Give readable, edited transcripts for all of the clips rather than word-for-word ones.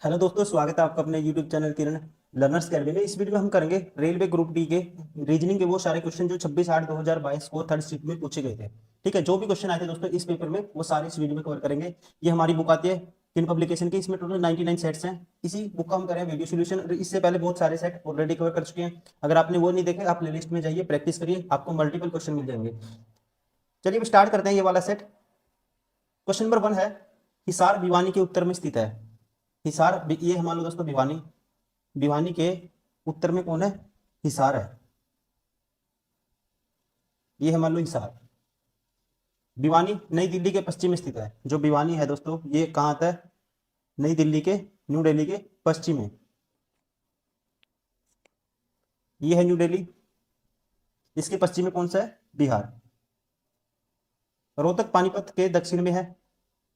Hello दोस्तों, स्वागत है आपका अपने YouTube चैनल किरण लर्नर्स अकेडमी में। इस वीडियो में हम करेंगे रेलवे ग्रुप डी के रीजनिंग के वो सारे क्वेश्चन जो 26/8/2022 को थर्ड शिफ्ट में पूछे गए थे। ठीक है, जो भी क्वेश्चन आए थे दोस्तों इस पेपर में वो सारे इस वीडियो में कवर करेंगे। ये हमारी बुक आती है किन पब्लिकेशन की, इसमें टोटल 99 सेट्स हैं। इसी बुक का हम करें वीडियो सोल्यूशन। इससे पहले बहुत सारे सेट ऑलरेडी कवर कर चुके हैं। अगर आपने वो नहीं देखे, आप प्ले लिस्ट में जाइए, प्रैक्टिस करिए, आपको मल्टीपल क्वेश्चन मिल जाएंगे। चलिए अब स्टार्ट करते हैं ये वाला सेट। क्वेश्चन नंबर 1 है, हिसार भिवानी के उत्तर में स्थित है। हिसार, ये मान लो दोस्तों भिवानी, भिवानी के उत्तर में कौन है? हिसार है। ये है मान लो हिसार। भिवानी नई दिल्ली के पश्चिम में स्थित है। जो भिवानी है दोस्तों ये कहाँ आता है? नई दिल्ली के, न्यू दिल्ली के पश्चिम में। ये है न्यू दिल्ली, इसके पश्चिम में कौन सा है? बिहार। रोहतक पानीपत के दक्षिण में है।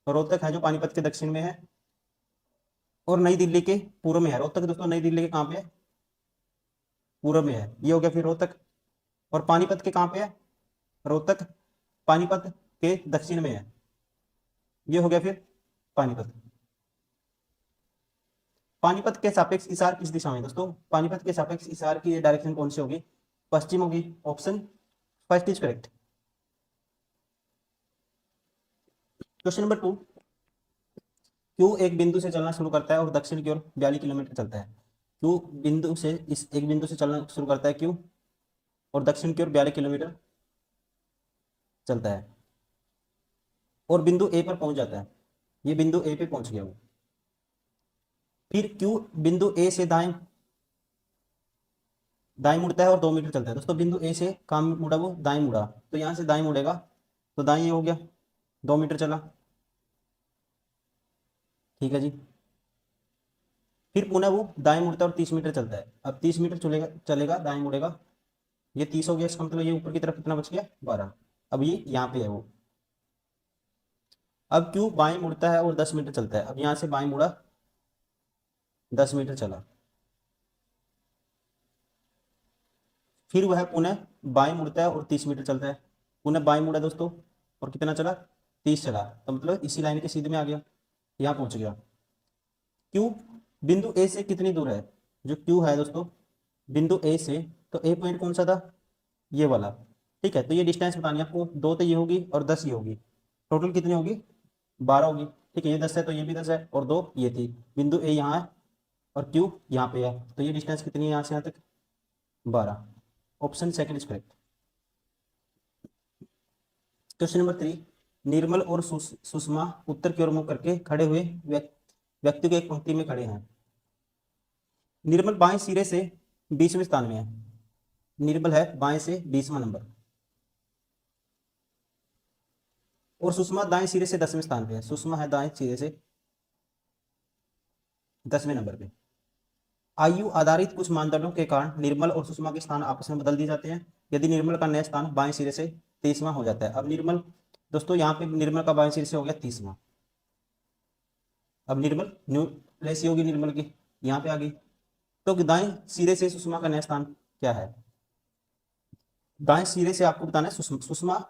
रोहतक है जो पानीपत के दक्षिण में है, और नई दिल्ली के पूर्व में है। रोहतक दोस्तों नई दिल्ली के कहाँ पे है? पूर्व में है। ये हो गया फिर रोहतक। और पानीपत के कहाँ पे है? रोहतक पानीपत के दक्षिण में है। ये हो गया फिर पानीपत। पानीपत के सापेक्ष हिसार किस दिशा में है दोस्तों? पानीपत के सापेक्ष हिसार की ये डायरेक्शन कौन सी होगी? पश्चिम होगी। Option first is correct. Question number 2, Q एक बिंदु से चलना शुरू करता है और दक्षिण की ओर 42 किलोमीटर चलता है। क्यू बिंदु से, इस एक बिंदु से चलना शुरू करता है क्यू, और दक्षिण की ओर 42 किलोमीटर चलता है, और बिंदु ए पर पहुंच जाता है। ये बिंदु ए पे पहुंच गया वो। फिर क्यू बिंदु ए से दाएं दाएं मुड़ता है और 2 मीटर चलता है। दोस्तों बिंदु ए से कहाँ मुड़ा? वो दाएं मुड़ा, तो यहाँ से दाएं मुड़ेगा, तो दाएं ये हो गया, 2 मीटर चला। ठीक है जी। फिर पुनः वो दाएं मुड़ता है और 30 मीटर चलता है। अब 30 मीटर चलेगा चलेगा दाएं मुड़ेगा, ये 30 हो गया। इसका मतलब ये ऊपर की तरफ कितना बच गया? 12। अब ये यहाँ पे है वो। अब क्यू बाएं मुड़ता है और 10 मीटर चलता है। अब यहाँ से बाएं मुड़ा, 10 मीटर चला। फिर वह पुनः बाएं मुड़ता है और 30 मीटर चलता है। पुनः बाएं मुड़ा दोस्तों, और कितना चला? 30 चला। तो मतलब इसी लाइन के सीधे में आ गया, यहाँ पहुंच गया। क्यू बिंदु ए से कितनी दूर है? जो क्यू है दोस्तों बिंदु ए से, तो ए पॉइंट कौन सा था? ये वाला। ठीक है, तो ये डिस्टेंस बतानी है आपको। 2 तो ये होगी और 10 ये होगी, टोटल कितनी होगी? 12 होगी। ठीक है, ये 10 है तो ये भी 10 है, और 2 ये थी। बिंदु ए यहाँ है और क्यू यहाँ पे है, तो ये डिस्टेंस कितनी है यहाँ से यहाँ तक? 12। Option second is correct. Question number 3, निर्मल और सुषमा उत्तर की ओर मुख करके खड़े हुए व्यक्ति को एक पंक्ति में खड़े हैं। निर्मल बाएं सिरे से 20वें स्थान में है। निर्मल है बाएं से 20वां नंबर, और सुषमा दाएं सिरे से 10वें स्थान पे है। सुषमा है दाएं सिरे से 10वें नंबर पे। आयु आधारित कुछ मानदंडों के कारण निर्मल और सुषमा के स्थान आपस में बदल दिए जाते हैं यदि निर्मल का नया स्थान बाएं सिरे से 23वां हो जाता है। अब निर्मल दोस्तों यहाँ पे निर्मल का बाएं सिरे से हो गया 30वां। अब निर्मल न्यू प्लेस होगी निर्मल की, यहाँ पे आ गई। तो दाएं सिरे से सुषमा का नया स्थान क्या है? दाएं सिरे से आपको बताना है सुषमा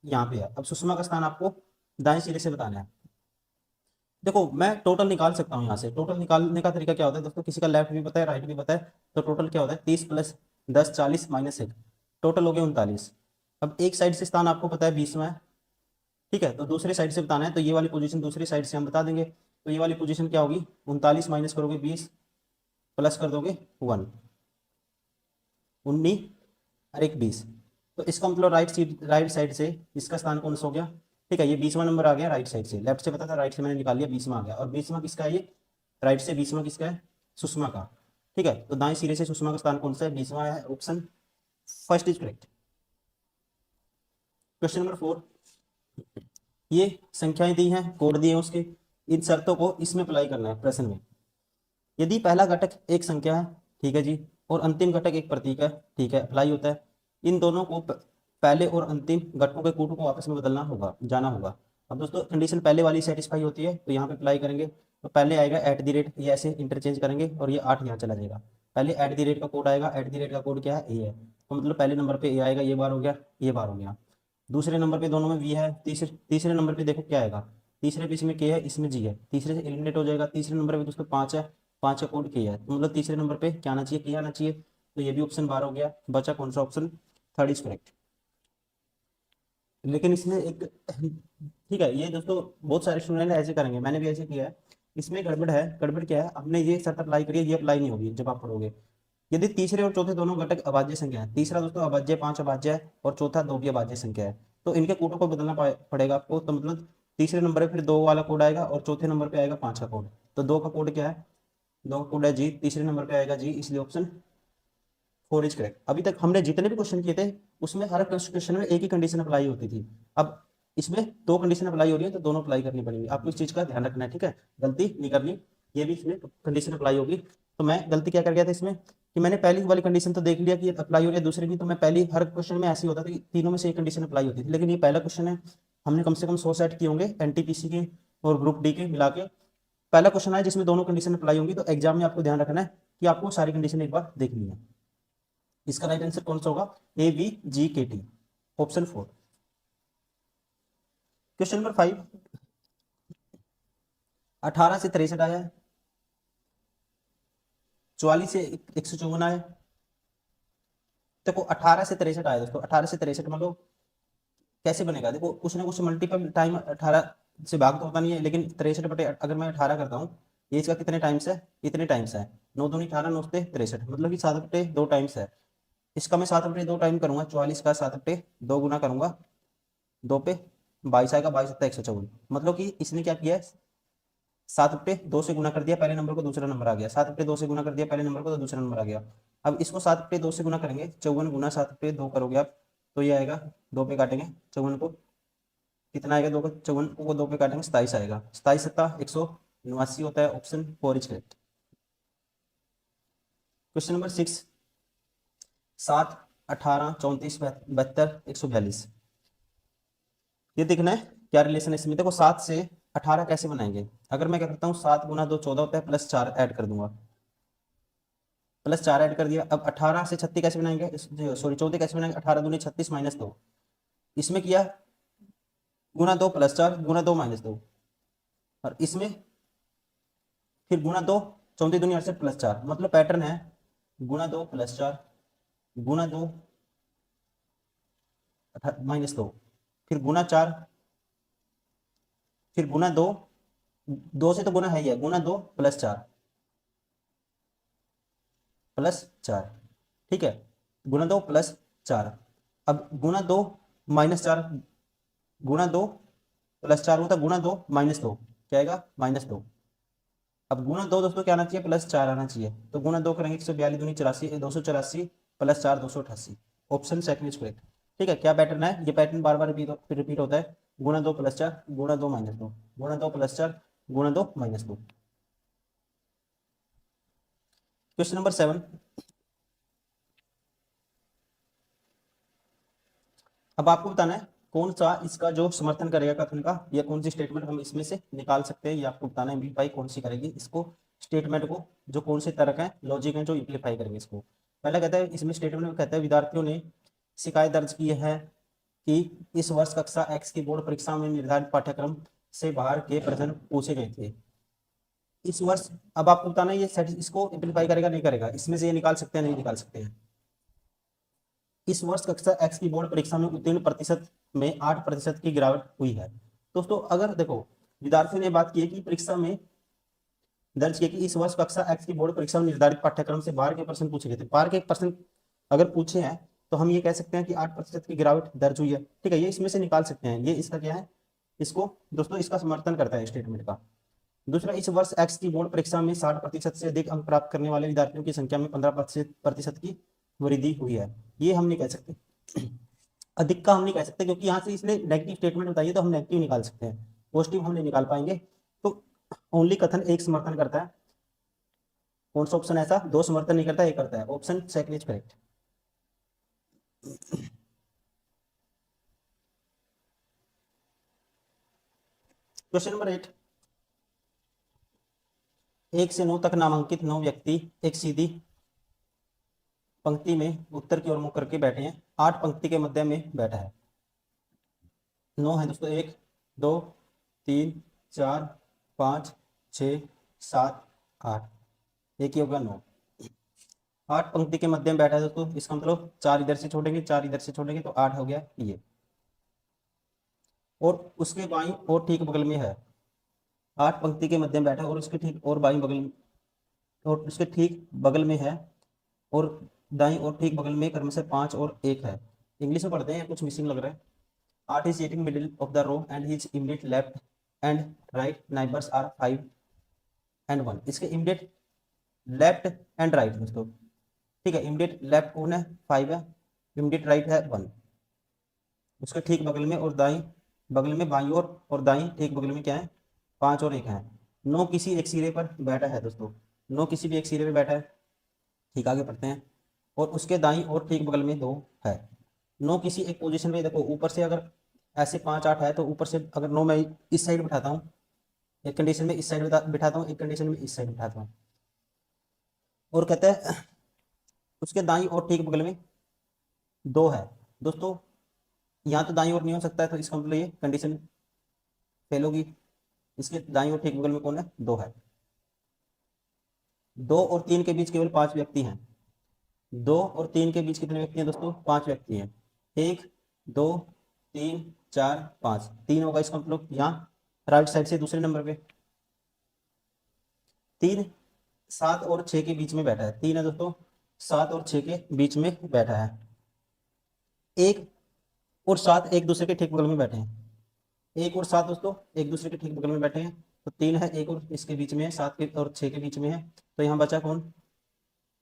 यहाँ पे है। अब सुषमा का स्थान आपको दाएं सिरे से बताना है। देखो मैं टोटल निकाल सकता हूँ यहाँ से। टोटल निकालने का तरीका क्या होता है दोस्तों? किसी का लेफ्ट भी पता है, राइट भी पता है, तो टोटल क्या होता है? 30 + 10 40 -1, टोटल हो गया 39। अब एक साइड से स्थान आपको पता है 20वां है। ठीक है, तो दूसरे साइड से बताना है, तो ये वाली पोजीशन दूसरी साइड से हम बता देंगे। तो ये वाली पोजीशन क्या होगी? 39 माइनस करोगे 20, प्लस कर दोगे 1, 19 और 1 20। तो इसका मतलब राइट साइड से इसका स्थान कौन सा हो गया? ठीक है, ये 20वां नंबर आ गया राइट साइड से। लेफ्ट से पता था, राइट से मैंने निकाल लिया, 20वां आ गया। और 20वां किसका है? ये राइट से 20वां किसका है? सुषमा का। ठीक है, तो दाएं सिरे से सुषमा का स्थान कौन सा है? 20वां है। Option first is correct. Question number 4, ये संख्याएं दी हैं, कोड दिए हैं उसके, इन शर्तों को इसमें अप्लाई करना है प्रश्न में। यदि पहला घटक एक संख्या है, ठीक है जी, और अंतिम घटक एक प्रतीक है, ठीक है, अप्लाई होता है। इन दोनों को पहले और अंतिम घटकों के कूट को आपस में बदलना होगा, जाना होगा। अब दोस्तों कंडीशन पहले वाली सेटिस्फाई होती है तो यहाँ पे अप्लाई करेंगे। तो पहले आएगा @ ये ऐसे इंटरचेंज करेंगे, और ये 8 यहाँ चला जाएगा। पहले @ का कोड आएगा। @ का कोड क्या है? ए है, तो मतलब पहले नंबर पे ए आएगा, ये बार हो गया, ये बार हो गया। दूसरे नंबर पे दोनों में वी है। तीसरे तीसरे नंबर पे देखो क्या आएगा? तीसरे पे इसमें के है, इसमें जी है, तीसरे से एलिमिनेट हो जाएगा। तीसरे नंबर पे दोस्तों 5 है, 5 का कोड के है, तो मतलब तीसरे नंबर पे क्या आना चाहिए, के आना चाहिए। तो ये भी ऑप्शन 12 हो गया। बचा कौन सा ऑप्शन, थर्ड इज करेक्ट। लेकिन इसमें एक ठीक है, ये दोस्तों बहुत सारे स्टूडेंट ऐसे करेंगे, मैंने भी ऐसे किया है। इसमें गड़बड़ है, गड़बड़ क्या है, हमने ये शर्त अप्लाई करी है, ये अप्लाई नहीं होगी जब आप पढ़ोगे। यदि तीसरे और चौथे दोनों घटक अभाज्य संख्या है, तीसरा दोस्तों अभाज्य 5 अभाज्य है और चौथा 2 भी अभाज्य संख्या है, तो इनके कोडों को बदलना पड़ेगा आपको। तो मतलब तीसरे नंबर पे फिर 2 वाला कोड आएगा और चौथे नंबर पे आएगा 5 का कोड। तो 2 का कोड क्या है, 2 का कोड है जी, तीसरे नंबर पे आएगा जी, इसलिए ऑप्शन 4 इज करेक्ट। अभी तक हमने जितने भी क्वेश्चन किए थे उसमें हर क्वेश्चन में एक ही कंडीशन अप्लाई होती थी। अब इसमें 2 कंडीशन अप्लाई हो रही है, तो दोनों अप्लाई करनी पड़ेगी, आपको इस चीज का ध्यान रखना है, ठीक है, गलती नहीं करनी। ये भी इसमें कंडीशन अप्लाई होगी। तो मैं गलती क्या कर गया था इसमें, कि मैंने पहली वाली कंडीशन तो देख लिया कि अप्लाई हो रही है, दूसरी भी, तो मैं पहली हर क्वेश्चन में ऐसे ही होता था कि तीनों में से एक कंडीशन अप्लाई होती थी। लेकिन ये पहला क्वेश्चन है, हमने कम से कम 100 सेट किए होंगे एनटीपीसी के और ग्रुप डी के मिला के। पहला क्वेश्चन है जिसमें दोनों कंडीशन अप्लाई होंगी, तो एग्जाम में आपको ध्यान रखना है कि आपको सारी कंडीशन एक बार देखनी है। इसका राइट आंसर कौन सा होगा, ABGKT, ऑप्शन 4। क्वेश्चन नंबर 5, 18 से 63 आया है, 44 से 154 आया है। देखो 18 से 63 आया दोस्तों, 18 से 63 मतलब कैसे बनेगा, देखो कुछ ना कुछ मल्टीपल टाइम 18 से भाग तो होता नहीं है, लेकिन 63 बटे अगर मैं 18 करता हूँ, ये इसका कितने टाइम्स है, इतने टाइम्स है, 9 दूनी 18, 9 से 63, मतलब कि 7 बटे 2 टाइम्स है। इसका मैं 7 बटे 2 टाइम करूंगा, 44 का 7 बटे 2 गुना करूंगा, 2 पे 22 आएगा, 22 सत्ता 154, मतलब कि इसने क्या किया है, 7 बटे 2 से गुना कर दिया पहले नंबर को, दूसरा नंबर आ गया, 7 बटे 2 से गुना कर दिया पहले नंबर को, तो दूसरा नंबर आ गया। अब इसको 7 बटे 2 से गुना करेंगे, 54 गुना 7 बटे 2 करोगे आप, तो ये आएगा, 2 पे काटेंगे 54 को, कितना आएगा, 2 को 54 को 2 पे काटेंगे 27 आएगा, 27 सत्ता 189 होता है, option 4 is correct. Question number 6, 7, 18, 34, 72, 142, ये देखना है क्या रिलेशन है इसमें। देखो 7 से 18 कैसे बनाएंगे, अगर मैं क्या करता हूँ, 7 गुना 2 14 होता है, प्लस 4 ऐड कर दूंगा, प्लस 4 ऐड कर दिया। अब 18 से 36 कैसे बनाएंगे, सॉरी 14 कैसे बनाएंगे, 18 दूनी 36 माइनस 2, इसमें किया गुना 2 प्लस 4 गुना 2 माइनस 2, और इसमें फिर गुना 2, 34 दूनी 68 प्लस 4, मतलब पैटर्न है गुना 2 प्लस 4 गुना 2 माइनस 2, फिर गुना 4, फिर गुना 2, 2 से तो गुना है ही है, गुना 2 प्लस 4 प्लस 4, ठीक है, गुना 2 प्लस 4। अब गुना 2 माइनस 4, गुना 2 प्लस 4 होता, गुना 2 माइनस 2 क्या आएगा, माइनस 2। अब गुना 2 दोस्तों क्या आना चाहिए, प्लस 4 आना चाहिए, तो गुना 2 करेंगे 142 दूनी 84, 284 plus 4 288, option second is correct. ठीक है, क्या पैटर्न है, ये पैटर्न बार बार रिपीट होता है, गुना 2 प्लस 4 गुना 2 माइनस 2 गुना 2 प्लस 4 गुना 2 माइनस 2। क्वेश्चन नंबर 7, अब आपको बताना है कौन सा इसका जो समर्थन करेगा कथन का, या कौन सी स्टेटमेंट हम इसमें से निकाल सकते हैं, ये आपको बताना है भी भाई कौन सी करेगी इसको, स्टेटमेंट को, जो कौन से तर्क है लॉजिक है जो इम्प्लीफाई करेंगे इसको। पहला कहता है, इसमें स्टेटमेंट में कहता है विद्यार्थियों ने शिकायत दर्ज की है कि इस वर्ष कक्षा एक्स की बोर्ड परीक्षा में निर्धारित पाठ्यक्रम से बाहर के प्रश्न पूछे गए थे इस वर्ष। अब आपको बताना है ये इसको इम्प्लीफाई करेगा नहीं करेगा, इसमें से ये निकाल सकते हैं नहीं निकाल सकते हैं। इस वर्ष कक्षा एक्स की बोर्ड परीक्षा में उत्तीर्ण प्रतिशत में 8% की गिरावट हुई है। दोस्तों अगर देखो विद्यार्थियों ने बात की है कि परीक्षा में दर्ज किया कि इस वर्ष कक्षा एक्स की बोर्ड परीक्षा में निर्धारित पाठ्यक्रम से बाहर के प्रश्न पूछे गए थे, बाहर के प्रश्न अगर पूछे हैं तो हम ये कह सकते हैं कि 8% की गिरावट दर्ज हुई है। ठीक है, ये इसमें से निकाल सकते हैं, ये इसका क्या है, इसको दोस्तों इसका समर्थन करता है स्टेटमेंट का। दूसरा, इस वर्ष एक्स की बोर्ड परीक्षा में 60% से अधिक अंक प्राप्त करने वाले विद्यार्थियों की संख्या में 15% की वृद्धि हुई है, ये हम नहीं कह सकते। अधिक का हम नहीं कह सकते क्योंकि यहाँ से इसने नेगेटिव स्टेटमेंट बताइए, तो हम नेगेटिव निकाल सकते हैं, पॉजिटिव हम नहीं निकाल पाएंगे। तो ओनली कथन एक समर्थन करता है, कौन सा ऑप्शन ऐसा, दो समर्थन नहीं करता एक करता है, option second is correct. Question number 8, 1 से 9 तक नामांकित 9 व्यक्ति एक सीधी पंक्ति में उत्तर की ओर मुख करके बैठे हैं, 8 पंक्ति के मध्य में बैठा है। 9 है दोस्तों, 1 2 3 4 5 6 7 8, एक ही होगा 9। 8 पंक्ति के मध्य में बैठा है दोस्तों, इसका मतलब 4 इधर से छोड़ेंगे, 4 इधर से छोड़ेंगे तो 8 हो गया ये। और उसके बाईं और ठीक बगल में है, 8 पंक्ति के मध्य में बैठा है और उसके ठीक और बाईं बगल में, और उसके ठीक बगल में है, और दाईं और ठीक बगल में क्रम से 5 और 1 है। इंग्लिश में पढ़ते हैं, कुछ मिसिंग लग रहा है। 8 is sitting middle of the row and his immediate left and right neighbors are 5 and 1। इसके इमीडिएट लेफ्ट एंड राइट दोस्तों, ठीक है, इमीडिएट लेफ्ट कौन है, 5 है, इमीडिएट राइट है 1। उसके ठीक बगल में और दाईं बगल में, बाईं ओर और दाईं ठीक बगल में क्या है, 5 और 1 है। 9 किसी एक सिरे पर बैठा है दोस्तों, 9 किसी भी एक सिरे पर बैठा है, ठीक, आगे पढ़ते हैं। और उसके दाईं और ठीक बगल में 2 है। 9 किसी एक पोजीशन पे, देखो ऊपर से अगर ऐसे 5 8 है तो ऊपर से अगर 9 मैं इस साइड बिठाता हूँ, एक कंडीशन में इस साइड बिठाता हूँ, एक कंडीशन में इस साइड बिठाता हूँ। और कहते हैं उसके दाईं और ठीक बगल में 2 है दोस्तों, यहाँ तो दाईं ओर नहीं हो सकता है, तो इसका मतलब ये कंडीशन फेल होगी। इसके दाईं और ठीक बगल में कौन है, 2 है। 2 और 3 के बीच केवल 5 व्यक्ति हैं। 2 और 3 के बीच कितने व्यक्ति हैं दोस्तों, 5 व्यक्ति हैं। 1 2 3 4 5, 3 होगा इसका मतलब यहाँ राइट साइड से दूसरे नंबर पे। 3 7 और 6 के बीच में बैठा है, 3 है दोस्तों, 7 और 6 के बीच में बैठा है। 1 और 7 एक दूसरे के ठीक बगल में बैठे हैं। 1 और 7 दोस्तों एक दूसरे के ठीक बगल में बैठे हैं, तो 3 है, 1 और इसके बीच में है, 7 के और 6 के बीच में है, तो यहाँ बचा कौन,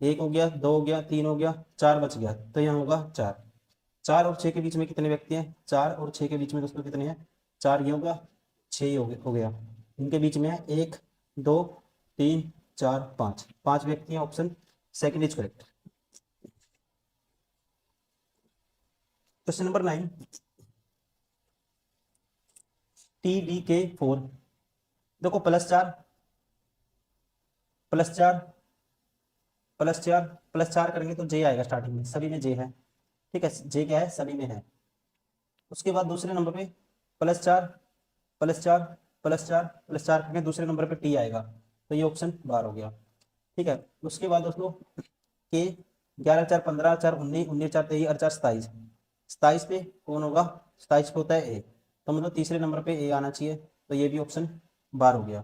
1 हो गया, 2 हो गया, 3 हो गया, 4 बच गया, तो यहाँ होगा 4। 4 और 6 के बीच में कितने व्यक्ति हैं, 4 और 6 के बीच में दोस्तों कितने हैं, 4 ये होगा, 6 ही हो गया। इनके बीच में है 1 2 3 4 5, 5 व्यक्ति हैं। Option second is correct. Question number 9, TDK4। देखो +4 +4 +4 +4 करेंगे तो जे आएगा, स्टार्टिंग में सभी में जे है, ठीक है, जे क्या है, सभी में है। उसके बाद दूसरे नंबर पे +4 +4 +4 +4 करेंगे, दूसरे नंबर पे टी आएगा, तो ये ऑप्शन 12 हो गया, ठीक है। उसके बाद दोस्तों के 11 4 15 4 19 19 4 23 4 27, 27 पे कौन होगा, 27 पे होता है ए, तो मतलब तीसरे नंबर पे ए आना चाहिए, तो ये भी ऑप्शन 12 हो गया,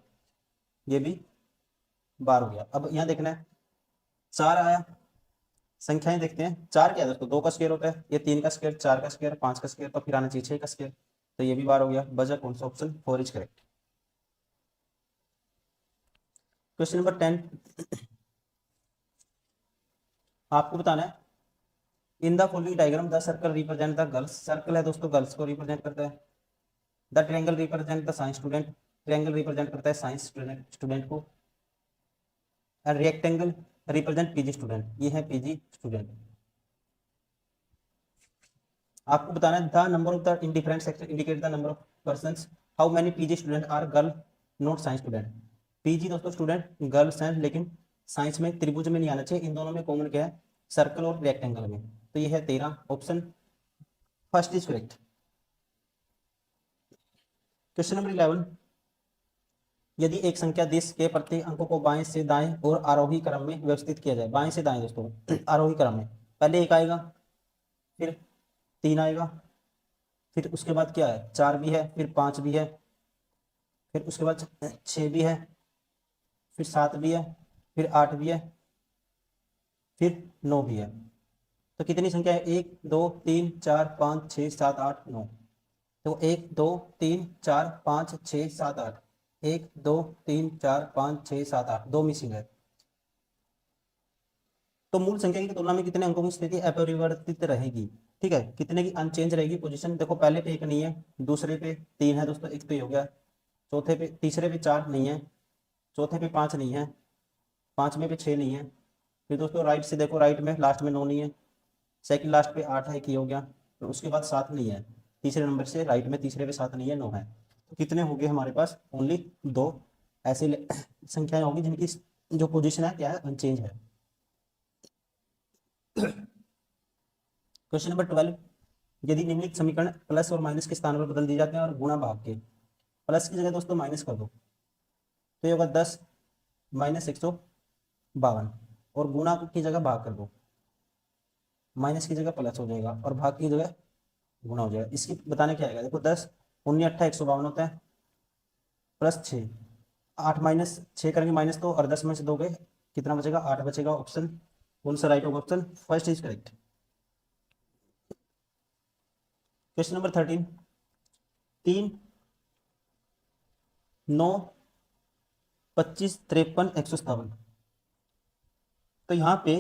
ये भी 12 हो गया। अब यहाँ देखना है 4 आया, संख्याएं देखते हैं। 4 क्या है दोस्तों, 2 का स्क्वायर होता है, ये 3 का स्क्वायर, 4 का स्क्वायर, 5 का स्क्वायर, तो फिर आना चाहिए 6 का स्क्वायर, तो ये भी 12 हो गया। बचा कौन सा, option 4 is correct. Question number 10, आपको बताना है in the following diagram the circle represent the girls. Circle है दोस्तों, गर्ल्स को रिप्रेजेंट करता है। The triangle represent the science student, triangle represent करता है साइंस स्टूडेंट को। And rectangle represent PG student, ये है पीजी स्टूडेंट। आपको बताना है the number of the in different section indicate the number of persons, how many PG student or girl not science student. PG दोस्तों student girls हैं, लेकिन science में त्रिभुज में नहीं आना चाहिए, इन दोनों में कॉमन क्या है, सर्कल और रेक्टेंगल में, तो ये है 13, option first is correct. Question number 11, यदि एक संख्या 10 के प्रत्येक अंकों को बाएं से दाएं और आरोही क्रम में व्यवस्थित किया जाए, बाएं से दाएं दोस्तों आरोही क्रम में, पहले 1 आएगा, फिर 3 आएगा, फिर उसके बाद क्या है, 4 भी है, फिर 5 भी है, फिर उसके बाद 6 भी है, फिर 7 भी है, फिर 8 भी है, फिर 9 भी है। तो कितनी संख्या है, 1 2 3 4 5 6 7 8 9। तो 1 2 3 4 5 6 7 8, 1 2 3 4 5 6 7 8, 2 मिसिंग है। तो मूल संख्या की तुलना में कितने अंकों की स्थिति अपरिवर्तित रहेगी, ठीक है, कितने की अनचेंज रहेगी पोजीशन। देखो पहले पे 1 नहीं है, दूसरे पे 3 है दोस्तों, एक तो ये हो गया, चौथे पे तीसरे पे 4 नहीं है, चौथे पे 5 नहीं है, पांचवें पे 6 नहीं है, फिर दोस्तों राइट से देखो, राइट में लास्ट में 9 नहीं है, सेकंड लास्ट पे 8 है, कि हो गया, तो उसके बाद 7 नहीं है, तीसरे नंबर से राइट में तीसरे पे 7 नहीं है, 9 है। तो कितने हो गए हमारे पास, ओनली 2 ऐसे संख्याएं होंगी जिनकी जो पोजीशन है क्या है, अनचेंज है। क्वेश्चन नंबर 12, यदि निम्नलिखित समीकरण प्लस और माइनस के स्थान पर बदल दिए जाते हैं और गुणा भाग के प्लस की जगह दोस्तों माइनस कर दो, तो ये होगा 10 माइनस 152, और गुणा की जगह भाग कर दो, माइनस की जगह प्लस हो जाएगा और भाग की जगह गुणा हो जाएगा। इसकी बताने क्या आएगा, देखो 10 19 अट्ठा 152 होता है, प्लस 6, 8 माइनस 6 करेंगे माइनस, तो और 10 में से दोगे कितना बचेगा, 8 बचेगा। ऑप्शन कौन सा राइट होगा, option first is correct. Question number 13, 3 9 25 53 157। तो यहाँ पे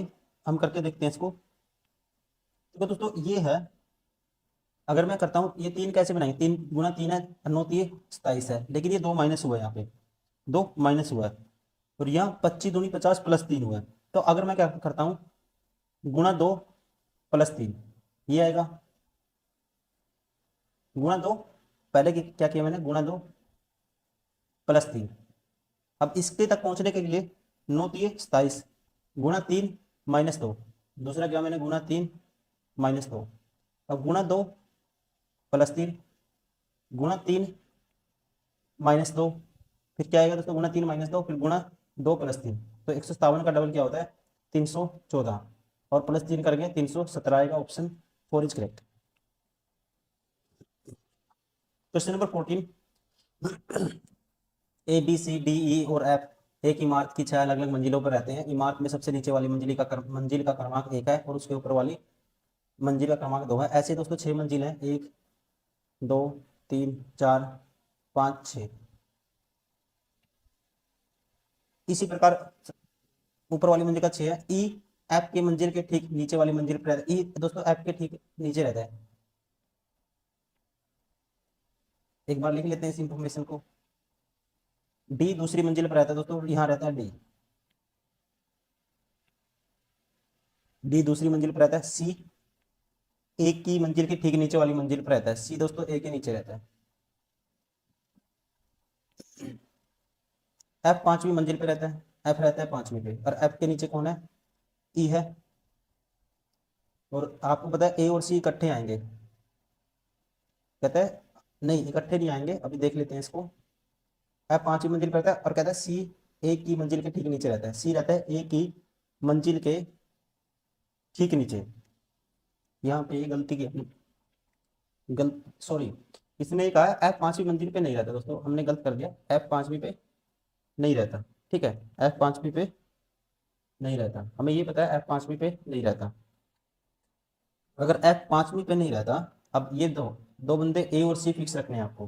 हम करके देखते हैं इसको। देखो दोस्तों ये है, अगर मैं करता हूँ ये 3 कैसे बनाएंगे, 3 गुना 3 है, 9 3 27 है, लेकिन ये 2 माइनस हुआ है, यहाँ पे 2 माइनस हुआ है, और यहाँ 25 दूनी 50 प्लस 3 हुआ है। तो अगर मैं क्या करता हूँ, गुणा 2 प्लस 3, ये आएगा, गुणा 2, पहले क्या किया मैंने, गुणा 2 प्लस 3। अब इसके तक पहुंचने के लिए 9 3 27, गुणा 3 माइनस 2, दूसरा क्या मैंने, गुणा 3 माइनस 2, अब गुणा 2 प्लस 3, गुणा 3 माइनस 2, फिर क्या आएगा दोस्तों, गुणा 3 माइनस 2, फिर गुणा 2 प्लस 3। तो 157 का डबल क्या होता है, 314, और प्लस 3 करेंगे 317 आएगा। Option 4 is correct. Question number 14, A B C D E और एफ एक इमारत की 6 अलग अलग मंजिलों पर रहते हैं। इमारत में सबसे नीचे वाली मंजिल का क्रमांक 1 है, और उसके ऊपर वाली मंजिल का क्रमांक 2 है। ऐसे दोस्तों 6 मंजिल हैं, 1 2 3 4 5 6। इसी प्रकार ऊपर वाली मंजिल का 6 है। ई एफ के मंजिल के ठीक नीचे वाली मंजिल पर रहता है। ई दोस्तों एफ के ठीक नीचे रहता है। एक बार लिख लेते हैं इस इंफॉर्मेशन को। डी दूसरी मंजिल पर रहता है दोस्तों, यहाँ रहता है डी। डी दूसरी मंजिल पर रहता है। सी एक की मंजिल के ठीक नीचे वाली मंजिल पर रहता है। सी दोस्तों ए के नीचे रहता है। एफ 5वीं मंजिल पे रहता है। एफ रहता है 5वीं पे, और एफ के नीचे कौन है, ई है। और आपको पता है ए और सी इकट्ठे आएंगे, कहता है नहीं इकट्ठे नहीं आएंगे, अभी देख लेते हैं इसको। एफ 5वीं मंजिल पे रहता है, और कहता है सी ए की मंजिल के ठीक नीचे रहता है। सी रहता है ए की मंजिल के ठीक नीचे। यहाँ पे ये गलती की गलत, सॉरी, इसने ये कहा एफ 5वीं मंजिल पे नहीं रहता दोस्तों, हमने गलत कर दिया। एफ 5वीं पे नहीं रहता, ठीक है, एफ 5वीं पे नहीं रहता, हमें ये पता है एफ 5वीं पे नहीं रहता। अगर एफ 5वीं पे नहीं रहता, अब ये दो दो बंदे ए और सी फिक्स रखने हैं आपको,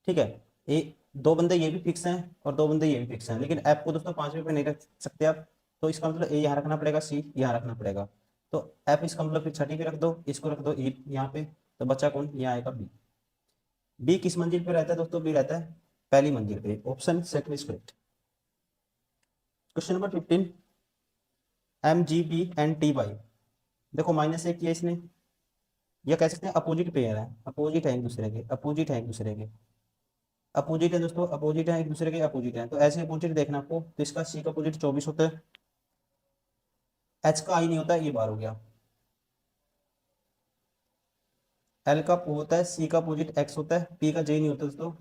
ठीक है। ए दो बंदे ये भी फिक्स हैं, और दो बंदे ये भी फिक्स हैं, लेकिन एफ को दोस्तों 5वीं पे नहीं रख सकते आप। तो इसका मतलब ए यहाँ रखना पड़ेगा, सी यहाँ रखना पड़ेगा। तो एफ इसका मतलब फिर 6ठी पे रख दो, इसको रख दो ई यहाँ पे, तो बच्चा कौन, यहाँ आएगा बी। बी किस मंजिल पे रहता है दोस्तों, बी रहता है पहली मंजिल पे। Option second is correct. Question number 15, M G B and T Y. देखो माइनस एक किया इसने, या कह सकते हैं अपोजिट पेयर है, अपोजिट है एक दूसरे के, अपोजिट है एक दूसरे के, अपोजिट है दोस्तों, अपोजिट है एक दूसरे के, अपोजिट है। तो ऐसे अपोजिट देखना आपको, तो इसका सी का अपोजिट 24 होता है, एच का आई नहीं होता है, ये बार हो गया। एल का O होता है, सी का अपोजिट एक्स होता है, पी का जे नहीं होता दोस्तों,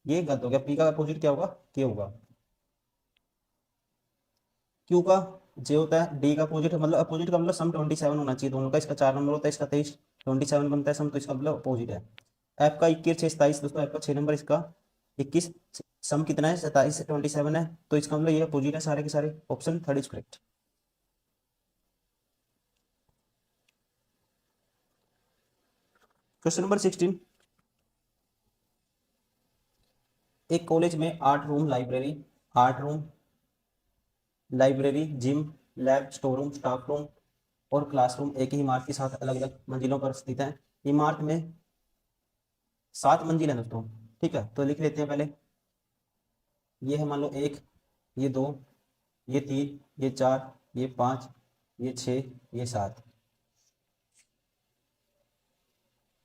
ये गलत हो गया। पी का अपोजिट क्या होगा, के होगा। क्यू का जे होता है, डी का अपोजिट मतलब अपोजिट का मतलब सम 27 होना चाहिए दोनों का। इसका 4 नंबर होता है, इसका 23, 27 बनता है सम, तो इसका मतलब अपोजिट है। एफ का 21 6 27 दोस्तों, एफ का 6 नंबर, इसका 21, सम कितना है 27 से 27 है, तो इसका मतलब ये अपोजिट है सारे के सारे। Option third is correct. Question number 16, एक कॉलेज में 8 room library, 8 room library, gym, lab, store room, staff room और क्लासरूम एक ही इमारत के साथ अलग अलग मंजिलों पर स्थित है। इमारत में 7 मंजिल है दोस्तों, ठीक है। तो लिख लेते हैं पहले, ये है मान लो 1, ये 2, ये 3, ये 4, ये 5, ये 6, ये 7।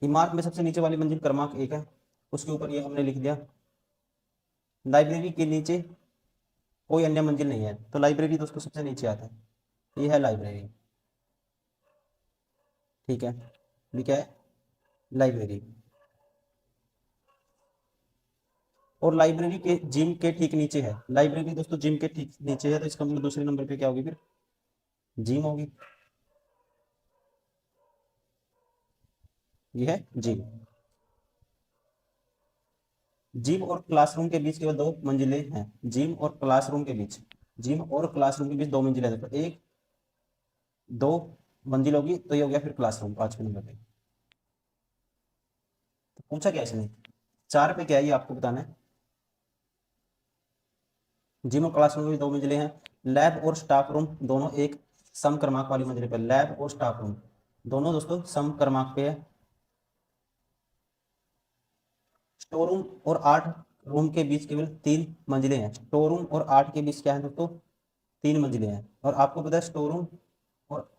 इमारत में सबसे नीचे वाली मंजिल क्रमांक 1 है, उसके ऊपर ये हमने लिख दिया। लाइब्रेरी के नीचे कोई अन्य मंजिल नहीं है, तो लाइब्रेरी दोस्तों सबसे नीचे आता है, ये है लाइब्रेरी, ठीक है। ये क्या है, लाइब्रेरी। और लाइब्रेरी के जिम के ठीक नीचे है, लाइब्रेरी दोस्तों जिम के ठीक नीचे है, तो इसका मतलब दूसरे नंबर पे क्या होगी फिर, जिम होगी। ये है जिम। जिम और क्लासरूम के बीच केवल 2 मंजिलें हैं, जिम और क्लासरूम के बीच, जिम और क्लासरूम के बीच 2 मंजिलें हैं, तो 1 2 मंजिल होगी, तो ये हो गया फिर क्लासरूम 5वें नंबर पे। तो पूछा क्या इसने, 4 पे क्या है ये आपको बताना है। जिम और क्लासरूम में 2 मंजिलें हैं, लैब और स्टाफ रूम दोनों एक सम क्रमांक वाली मंजिल पे, लैब और स्टाफ रूम दोनों दोस्तों सम क्रमांक पे है। स्टोर रूम और आर्ट रूम के बीच केवल 3 मंजिलें हैं, स्टोर रूम और आर्ट के बीच क्या है दोस्तों, 3 मंजिलें हैं। और आपको पता है स्टोर रूम और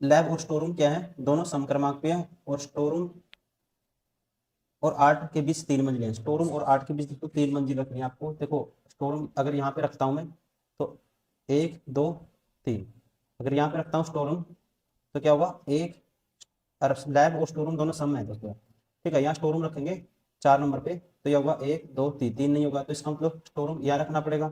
लैब और स्टोर रूम क्या है, दोनों सम क्रमांक पे है, और स्टोर रूम और 8 के बीच 3 मंजिलें हैं, स्टोर रूम और 8 के बीच दोस्तों 3 मंजिल रखनी है आपको। देखो स्टोर रूम अगर यहाँ पे रखता हूँ मैं, तो 1 2 3, अगर यहाँ पे रखता हूँ स्टोर रूम तो क्या होगा, एक, और लैब और स्टोर रूम दोनों सम है दोस्तों, ठीक है। यहाँ स्टोर रूम रखेंगे 4 नंबर पे, तो ये होगा 1 2 3, 3 नहीं होगा, तो इसका मतलब स्टोर रूम यहाँ रखना पड़ेगा,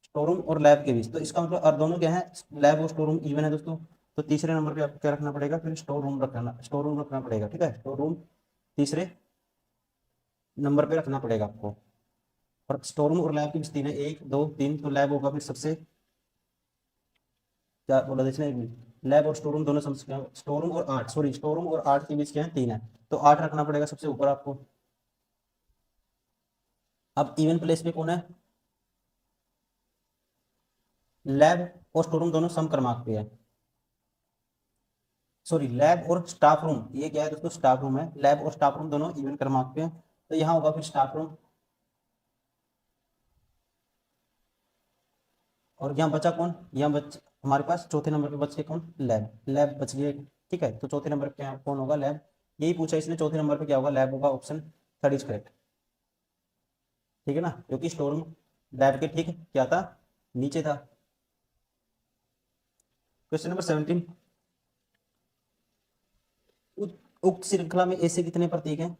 स्टोर रूम और लैब के बीच, तो इसका मतलब और दोनों क्या है, लैब और स्टोर रूम इवन है दोस्तों। तो तीसरे नंबर पे आपको क्या रखना पड़ेगा, फिर स्टोर रूम रखना पड़ेगा, ठीक है, स्टोर रूम तीसरे नंबर पे रखना पड़ेगा आपको। और स्टोर रूम और लैब की तीन है, 1 2 3, तो लैब होगा फिर सबसे, क्या बोला था इसने, लैब और स्टोर रूम दोनों समझ, स्टोर रूम और आर्ट, सॉरी स्टोर रूम और आर्ट के बीच क्या है, 3 है, तो 8 रखना पड़ेगा सबसे ऊपर आपको। अब इवन प्लेस पे कौन है, लैब और स्टोर रूम दोनों सम क्रमांक पे है, सॉरी लैब और स्टाफ रूम, ये क्या है दोस्तों, स्टाफ रूम है, लैब और स्टाफ रूम दोनों इवन क्रमांक पे है, तो यहाँ होगा फिर स्टाफ रूम। और यहाँ बचा कौन, यहाँ बच हमारे पास चौथे नंबर पे बच के कौन, लैब, लैब बच गया, ठीक है। तो चौथे नंबर पे कौन होगा, लैब, यही पूछा इसने, चौथे नंबर पे क्या होगा, लैब होगा, ऑप्शन थर्ड इज करेक्ट, ठीक है ना, क्योंकि स्टोर रूम लैब के ठीक क्या था, नीचे था। क्वेश्चन नंबर 17, उक्त श्रृंखला में ऐसे कितने प्रतीक हैं,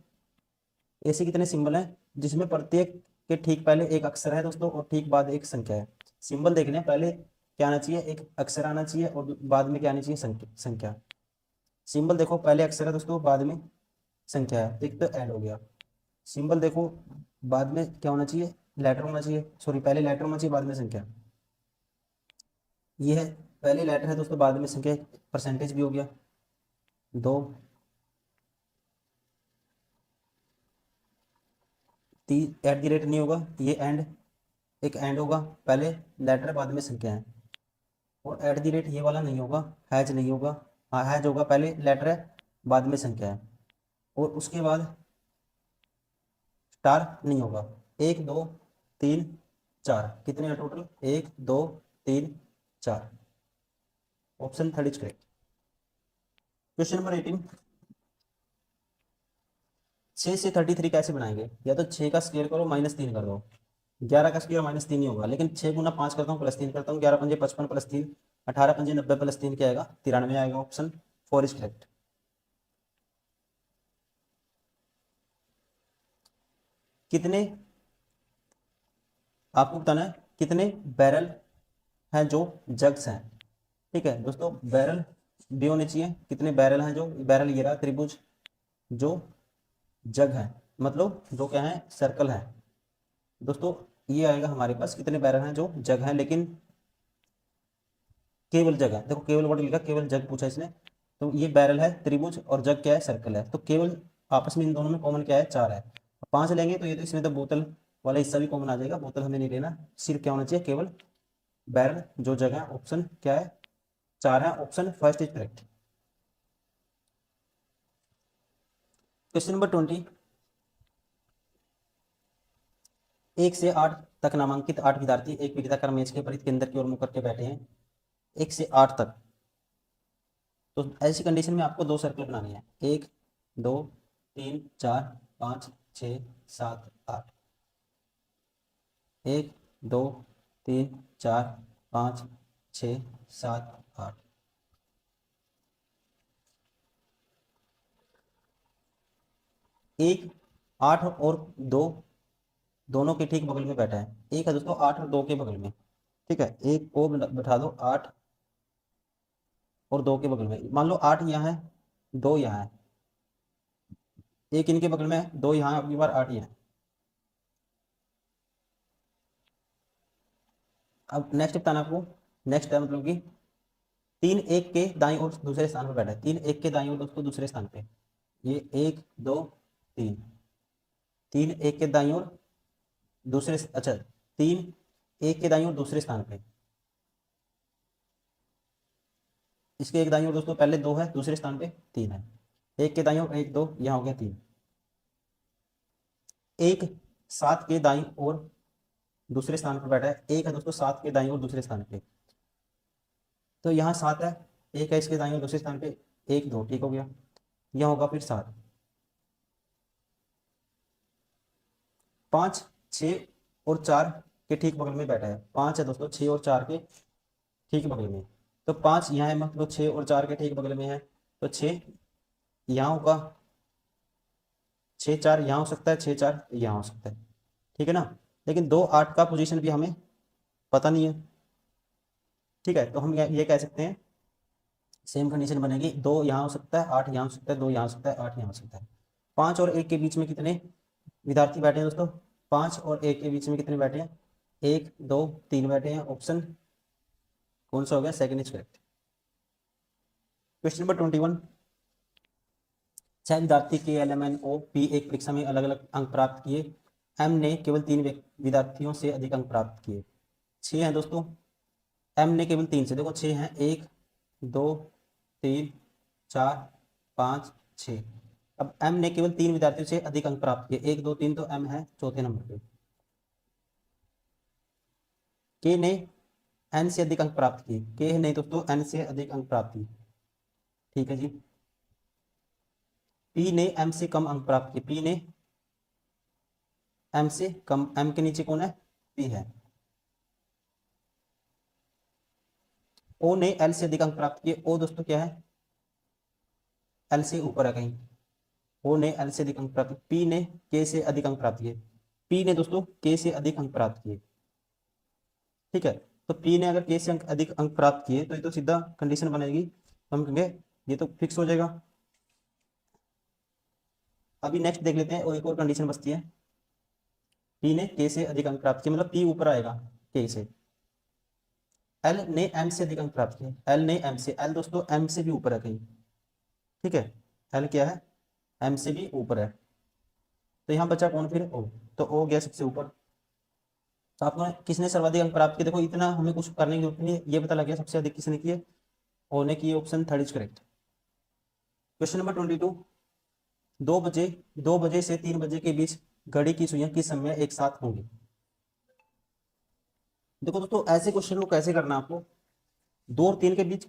ऐसे कितने सिंबल हैं जिसमें प्रत्येक के ठीक पहले एक अक्षर है दोस्तों, और ठीक बाद एक संख्या है। सिंबल देखने हैं, पहले क्या आना चाहिए, एक अक्षर आना चाहिए, और बाद में क्या आनी चाहिए, संख्या। सिंबल देखो, पहले अक्षर है दोस्तों, बाद में संख्या है, तो एक तो ऐड हो गया। सिंबल देखो, बाद में क्या होना चाहिए, लेटर होना चाहिए, सॉरी पहले लेटर होना चाहिए बाद में संख्या, ये है, पहले लेटर है दोस्तों बाद में संख्या, परसेंटेज भी हो गया, दो, तीन, एट द रेट नहीं होगा, ये एंड, एक एंड होगा, पहले लेटर बाद में संख्या है। और एट द रेट ये वाला नहीं होगा, हैज नहीं होगा, हाँ हैज होगा, पहले लेटर है बाद में संख्या है। और उसके बाद स्टार नहीं होगा, 1 2 3 4, कितने हैं total, 1 2 3 4, option third is correct. Question number 18, 6 से 33 कैसे बनाएंगे, या तो 6 का स्क्वायर करो -3 कर दो, 11 का स्क्वायर -3 ही होगा, लेकिन 6 × 5 करता हूँ +3 करता हूँ, 11 × 5 = 55 +3, 18 × 5 = 90 +3 क्या आएगा, 93 आएगा, ऑप्शन फोर इज करेक्ट। कितने, आपको बताना है कितने बैरल हैं जो जग्स हैं, ठीक है दोस्तों, बैरल भी होने चाहिए, कितने बैरल हैं जो, बैरल ये रहा त्रिभुज, जो जग है मतलब जो क्या है, सर्कल है दोस्तों, ये आएगा हमारे पास, कितने बैरल हैं जो जग है, लेकिन केवल जग है, देखो केवल वर्ड लिखा, केवल जग पूछा इसने, तो ये बैरल है त्रिभुज, और जग क्या है, सर्कल है, तो केवल आपस में इन दोनों में कॉमन क्या है, 4 है, 5 लेंगे तो ये तो इसमें तो बोतल वाला हिस्सा भी कॉमन आ जाएगा, बोतल हमें नहीं लेना, सिर्फ क्या होना चाहिए, केवल बैरल जो जगह, ऑप्शन क्या है, 4 है, option first is correct. Question number 20, 1 से 8 तक नामांकित 8 विद्यार्थी एक वृत्ताकार मेज के परिध केंद्र की ओर मुंह करके बैठे हैं, 1 से 8 तक, तो ऐसी कंडीशन में आपको 2 सर्कल बनाने हैं, 1 2 3 4 5 6 7 8, 1 2 3 4 5 6 7 8, एक, 8 और 2 दोनों के ठीक बगल में बैठा है। एक है दोस्तों 8 और 2 के बगल में। ठीक है, एक को बैठा दो 8 और 2 के बगल में। मान लो 8 यहाँ है, 2 यहाँ है, एक इनके बगल में है, 2 यहाँ, अगली बार 8 यहाँ है। अब नेक्स्ट बताना आपको। नेक्स्ट है मतलब कि 3 एक के दाईं ओर दूसरे स्थान पर बैठा है। 3 एक के दाईं ओर दोस्तों दूसरे स्थान पे। ये 1 2 3, 3 एक के दाईं ओर दूसरे, अच्छा 3 एक के दाईं ओर दूसरे स्थान पे। इसके एक दाईं ओर दोस्तों पहले 2 है, दूसरे स्थान पे 3 है। एक के दाईं ओर 1 2, यहाँ हो गया 3। एक 7 के दाईं ओर दूसरे स्थान पर बैठा है। एक है दोस्तों 7 के दाईं ओर दूसरे स्थान पे। तो यहाँ 7 है, एक है इसके दाईं ओर दूसरे स्थान पे, 1 2, ठीक हो गया। यहाँ होगा फिर 7। 5 6 और 4 के ठीक बगल में बैठा है। 5 है दोस्तों 6 और 4 के ठीक बगल में। तो 5 यहाँ है, मतलब 6 और 4 के ठीक बगल में है। तो 6 यहाँ होगा, 6 4 यहाँ हो सकता है, 6 4 यहाँ हो सकता है। ठीक है ना। लेकिन 2 8 का पोजीशन भी हमें पता नहीं है। ठीक है, तो हम ये कह सकते हैं सेम कंडीशन बनेगी। 2 यहाँ हो सकता है, 8 यहाँ हो सकता है, 2 यहाँ हो सकता है, 8 यहाँ हो सकता है। 5 और 1 के बीच में कितने विद्यार्थी बैठे हैं दोस्तों? 5 और 1 के बीच में कितने बैठे हैं? 1 2 3 बैठे हैं। ऑप्शन कौन सा हो गया? Second is correct. Question number 21। 6 विद्यार्थी के LMNO P एक परीक्षा में अलग अलग अंक प्राप्त किए। M ने केवल 3 विद्यार्थियों से अधिक अंक प्राप्त किए। 6 हैं दोस्तों, M ने केवल 3 से, देखो 6 हैं, 1 2 3 4 5 6। अब M ने केवल 3 विद्यार्थियों से अधिक अंक प्राप्त किए, 1 2 3, तो M है चौथे नंबर पे। K ने N से अधिक अंक प्राप्त किए। K ने दोस्तों N से अधिक अंक प्राप्त किए। ठीक है जी। P ने M से कम अंक प्राप्त किए। P ने M से कम, M के नीचे कौन है? P है। O ने L से अधिक अंक प्राप्त किए। O दोस्तों क्या है? L से ऊपर है कहीं। O ने L से अधिक अंक प्राप्त किए। P ने K से अधिक अंक प्राप्त किए। P ने दोस्तों K से अधिक अंक प्राप्त किए। ठीक है, तो P ने अगर K से अधिक अंक प्राप्त किए तो ये तो सीधा कंडीशन बनेगी, तो हम कहेंगे ये तो फिक्स हो जाएगा। अभी नेक्स्ट देख लेते हैं, और एक और कंडीशन बचती है। P ने K से अधिक अंक प्राप्त किए, मतलब P ऊपर आएगा K से। L ने M से अधिक अंक प्राप्त किए। L ने M से, L दोस्तों M से भी ऊपर है कहीं। ठीक है, L क्या है? M से भी ऊपर है। तो यहाँ बचा कौन फिर? O। तो O गया सबसे ऊपर। तो आपको किसने सर्वाधिक अंक प्राप्त किए, देखो इतना हमें कुछ करने की जरूरत नहीं है, ये पता लग गया सबसे अधिक किसने किए। O ने किए। Option third is correct. Question number 22। 2 बजे से 3 बजे के बीच घड़ी की सुइयां किस समय एक साथ होंगी? देखो दोस्तों ऐसे क्वेश्चन को कैसे करना है आपको। 2 और 3 के बीच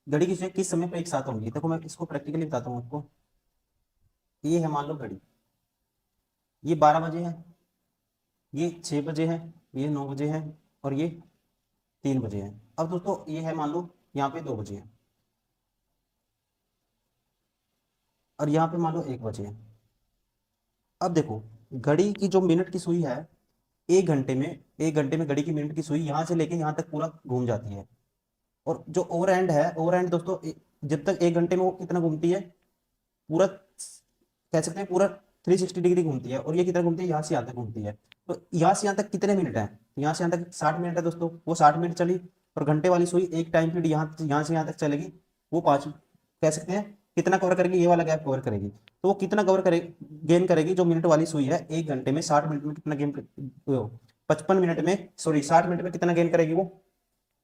घड़ी की सुइयां किस समय पर एक साथ होंगी? देखो मैं इसको प्रैक्टिकली बताता हूँ आपको। ये है मान लो घड़ी, ये 12 बजे है, ये 6 बजे है, ये 9 बजे है, और ये 3 बजे है। अब दोस्तों ये है मान लो यहाँ पे 2 बजे है, और यहाँ पे मान लो 1 बजे है। अब देखो घड़ी की जो मिनट की सुई है, 1 घंटे में घड़ी की मिनट की सुई यहाँ से लेके यहाँ तक पूरा घूम जाती है। और जो ओवर एंड है, ओवर एंड दोस्तों जब तक 1 घंटे में वो कितना घूमती है, पूरा कह सकते हैं पूरा 360 डिग्री घूमती है। और ये कितना घूमती है? यहाँ से यहाँ तक घूमती है। तो यहाँ से यहाँ तक कितने मिनट है? यहाँ से यहाँ तक 60 मिनट है दोस्तों, वो 60 मिनट चली। और घंटे वाली सुई एक टाइम पीरियड यहाँ से यहाँ तक चलेगी, वो 5, कह सकते हैं कितना कवर करेगी? ये वाला गैप कवर करेगी। तो वो कितना कवर करेगी, गेन करेगी? जो मिनट वाली सुई है 1 घंटे में 60 मिनट में कितना गेन, 55 मिनट में, सॉरी 60 मिनट में कितना गेन करेगी वो?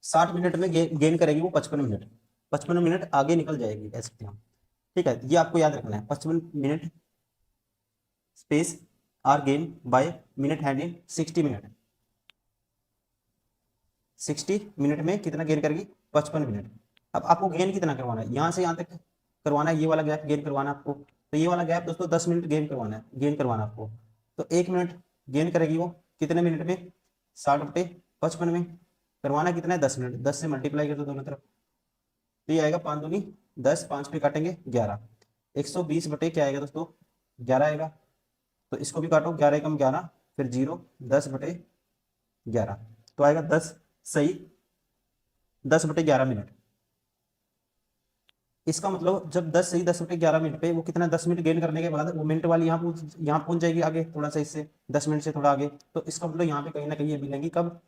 60 मिनट में गेन करेगी वो 55 मिनट। 55 मिनट आगे निकल जाएगी कह सकते हैं हम। ठीक है, ये आपको याद रखना है। 55 minute space are gain by minute hand in 60 minute. 60 minute में कितना गेन करेगी? 55 मिनट। अब आपको गेन कितना करवाना है? यहाँ से यहाँ तक करवाना है, ये वाला गैप गेन करवाना है आपको। तो ये वाला गैप दोस्तों 10 मिनट गेन करवाना है आपको। तो 1 मिनट गेन करेगी वो कितने मिनट में? 60/55 में। करवाना कितना है? 10 मिनट। 10 से मल्टीप्लाई कर दो दोनों तरफ, तो ये आएगा 5 दूनी 10, 5 पे काटेंगे 11, 120 बटे क्या आएगा दोस्तों? 11 आएगा। तो इसको भी काटो, 11 एकम 11, फिर 0, 10/11, तो आएगा 10 सही 10/11 मिनट। इसका मतलब जब 10 सही 10/11 मिनट पे वो कितना 10 मिनट गेन करने के बाद वो मिनट वाली यहाँ पहुंच जाएगी आगे थोड़ा सा, इससे 10 मिनट से थोड़ा आगे, तो इसका मतलब यहाँ पे कहीं ना कहीं ये मिलेंगी कब,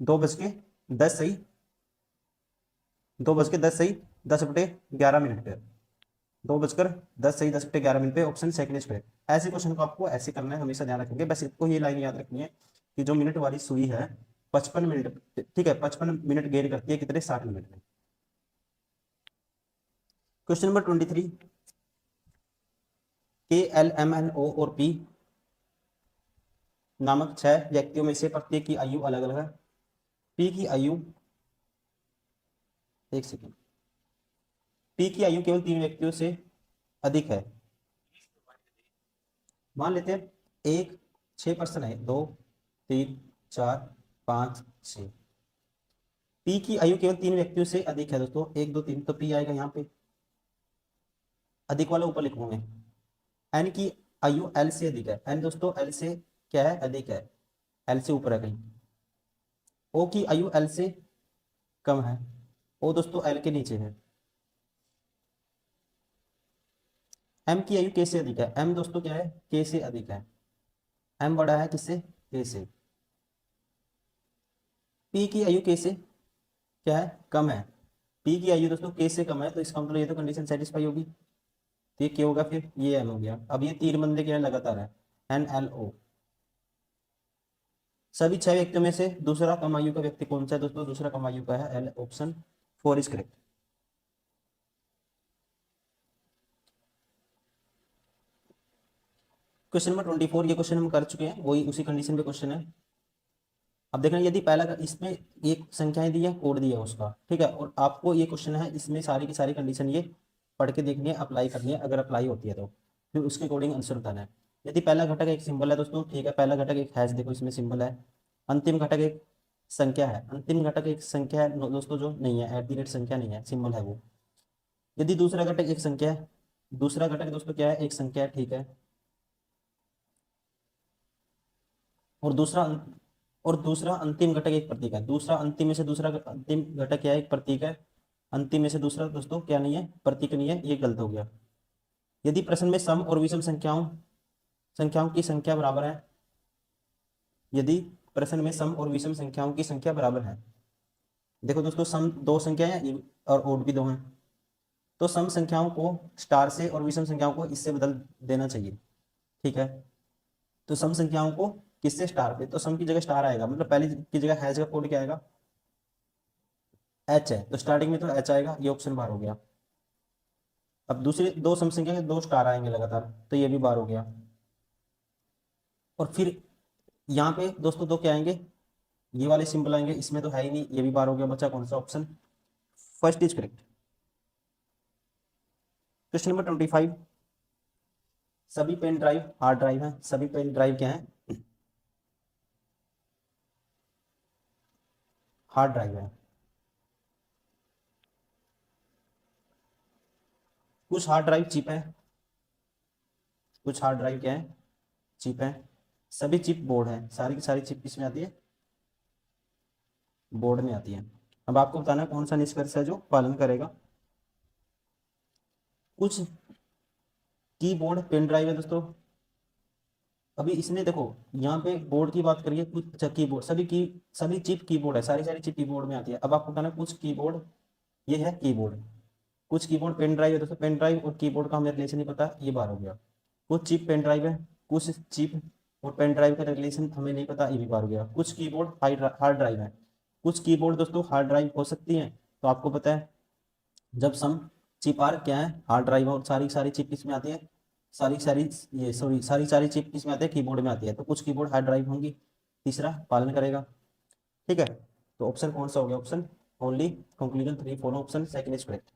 2:10 सही 10/11 मिनट पे ऑप्शन सेकंड इज करेक्ट। ऐसे क्वेश्चन को आपको ऐसे करना है, हमेशा ध्यान रखेंगे। बस इसको ये लाइन याद रखनी है कि जो मिनट वाली सुई है 55 मिनट, ठीक है, 55 मिनट गेन करती है कितने, 60 मिनट में। क्वेश्चन नंबर 23, KLMNO और P नामक 6 व्यक्तियों में से प्रत्येक की आयु अलग अलग है। P की आयु, एक सेकेंड, P की आयु केवल 3 व्यक्तियों से अधिक है। मान लेते हैं 1, 6 पर्सन है, 2, 3, 4, 5, 6। P की आयु केवल 3 व्यक्तियों से अधिक है दोस्तों, 1, 2, 3, तो P आएगा यहाँ पे, अधिक वाला ऊपर लिखूंगे। N की आयु L से अधिक है, N दोस्तों L से क्या है, अधिक है, L से ऊपर है कहीं। O की आयु L से कम है, O दोस्तों L के नीचे है। M की आयु K से अधिक है, M दोस्तों क्या है, K से अधिक है, M बड़ा है किससे, K से। P की आयु K से क्या है, कम है, P की आयु दोस्तों K से कम है, तो इसका मतलब ये तो कंडीशन सेटिस्फाई होगी, तो ये क्या होगा, फिर ये M हो गया। अब ये 3 बंदे क्या लगातार है, NLO। सभी 6 व्यक्तियों में से दूसरा कम आयु का व्यक्ति कौन सा है दोस्तों, दूसरा कम आयु का है L, option 4 is correct. Question number 24, ये क्वेश्चन हम कर चुके हैं, वही उसी कंडीशन पे क्वेश्चन है। अब देखना यदि पहला इसमें एक संख्याएं दी है, कोड दिया है उसका, ठीक है, और आपको ये क्वेश्चन है, इसमें सारी की सारी कंडीशन ये पढ़ के देखनी है, अप्लाई करनी है, अगर अप्लाई होती है तो फिर उसके अकॉर्डिंग आंसर बताना है। यदि पहला घटक एक सिंबल है दोस्तों, ठीक है, पहला घटक एक हैश, देखो इसमें सिंबल है। अंतिम घटक एक संख्या है, अंतिम घटक एक संख्या है दोस्तों, जो नहीं है, @ संख्या नहीं है, सिंबल है वो। यदि दूसरा घटक एक संख्या है, दूसरा घटक दोस्तों क्या है, एक संख्या है, ठीक है, और दूसरा अंतिम घटक एक प्रतीक है। दूसरा अंतिम में से दूसरा अंतिम घटक क्या है, एक प्रतीक है। अंतिम में से दूसरा दोस्तों क्या नहीं है, प्रतीक नहीं है, ये गलत हो गया। यदि प्रश्न में सम और विषम संख्याओं संख्याओं की संख्या बराबर है, यदि प्रश्न में सम और विषम संख्याओं की संख्या बराबर है, देखो दोस्तों सम 2 संख्या है और ओड भी 2 है, तो सम संख्याओं को स्टार से और विषम संख्याओं को इससे बदल देना चाहिए, ठीक है। तो सम संख्याओं को किससे, स्टार पे, तो सम की जगह स्टार आएगा, मतलब पहली की जगह हैश का कोड क्या आएगा, H है, तो स्टार्टिंग में तो H आएगा, ये ऑप्शन बार हो गया। अब दूसरी 2 सम संख्या के 2 स्टार आएंगे लगातार, तो ये भी बार हो गया। और फिर यहाँ पे दोस्तों 2 क्या आएंगे, ये वाले सिंबल आएंगे, इसमें तो है ही नहीं, ये भी बार हो गया, बचा कौन सा, option first is correct. Question number 25, सभी पेन ड्राइव हार्ड ड्राइव है, सभी पेन ड्राइव क्या है, हार्ड ड्राइव है। कुछ हार्ड ड्राइव चिप है, कुछ हार्ड ड्राइव क्या है, चिप है। सभी चिप बोर्ड है, सारी की सारी चिप किसमें आती है, बोर्ड में आती है। अब आपको बताना है कौन सा निष्कर्ष है जो पालन करेगा। कुछ कीबोर्ड पेन ड्राइव है दोस्तों, अभी इसमें देखो यहाँ पे बोर्ड की बात करिए, कुछ अच्छा कीबोर्ड, सभी चिप कीबोर्ड है, सारी सारी चिप कीबोर्ड में आती है। अब आपको बताना है कुछ कीबोर्ड, ये है कीबोर्ड, कुछ कीबोर्ड पेन ड्राइव है दोस्तों, पेन ड्राइव और कीबोर्ड का हमें रिलेशन नहीं पता, ये बार हो गया। कुछ चिप पेन ड्राइव है, कुछ चिप और पेन ड्राइव का रिलेशन हमें नहीं पता, ये भी बार हो गया। कुछ कीबोर्ड हार्ड ड्राइव है, कुछ कीबोर्ड दोस्तों हार्ड ड्राइव हो सकती है, तो आपको पता है जब सम चिप आर क्या है, हार्ड ड्राइव, और सारी सारी चिप किसमें आती है, सारी सारी ये सॉरी सारी सारी चिप किसमें आती है, कीबोर्ड में आती है, तो कुछ कीबोर्ड हार्ड ड्राइव होंगी, तीसरा पालन करेगा, ठीक है। तो ऑप्शन कौन सा हो गया, option only, conclusion 3 4 option second is correct.